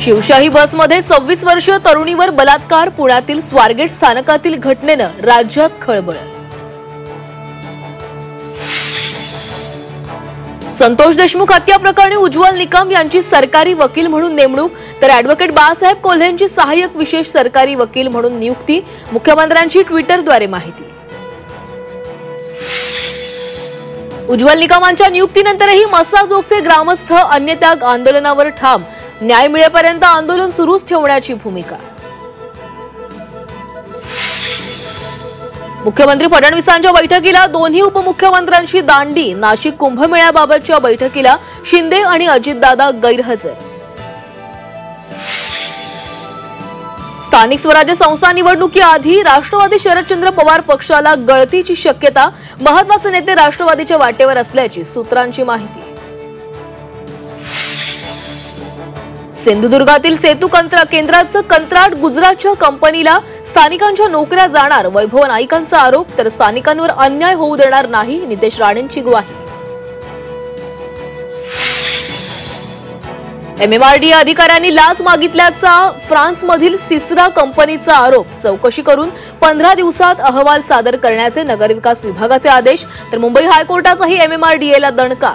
शिवशाही बसमध्ये 26 वर्षीय तरुणीवर बलात्कार. पुण्यातील स्वारगेट स्थानकातील घटनेनं राज्यात खळबळ. संतोष देशमुख हत्या प्रकरणी उज्ज्वल निकम यांची सरकारी वकील म्हणून नेमणूक, तर ॲडव्होकेट बाळासाहेब कोल्हेंची सहाय्यक विशेष सरकारी वकील म्हणून नियुक्ती. मुख्यमंत्र्यांची ट्विटरद्वारे माहिती. उज्ज्वल निकमांच्या नियुक्तीनंतरही मस्साजोगचे ग्रामस्थ अन्नत्याग आंदोलनावर ठाम. न्याय मिळेपर्यंत आंदोलन सुरूच ठेवण्याची भूमिका. मुख्यमंत्री फडणवीसांच्या बैठकीला दोन्ही उपमुख्यमंत्र्यांची दांडी. नाशिक कुंभमेळ्याबाबतच्या बैठकीला शिंदे आणि अजितदादा गैरहजर. स्थानिक स्वराज्य संस्था निवडणुकीआधी राष्ट्रवादी शरदचंद्र पवार पक्षाला गळतीची शक्यता. महत्त्वाचे नेते राष्ट्रवादीच्या वाटेवर असल्याची सूत्रांची माहिती. सिंधुदुर्गातील सेतू केंद्राचं कंत्राट गुजरातच्या कंपनीला. स्थानिकांच्या नोकऱ्या जाणार. वैभव नाईकांचा आरोप. तर स्थानिकांवर अन्याय होऊ देणार नाही, नितेश राणेंची ग्वाही. MMRDA अधिकाऱ्यांनी लाच मागितल्याचा फ्रान्समधील सिसरा कंपनीचा आरोप. चौकशी करून 15 दिवसात अहवाल सादर करण्याचे नगरविकास विभागाचे आदेश. तर मुंबई हायकोर्टाचाही MMRDAला दणका.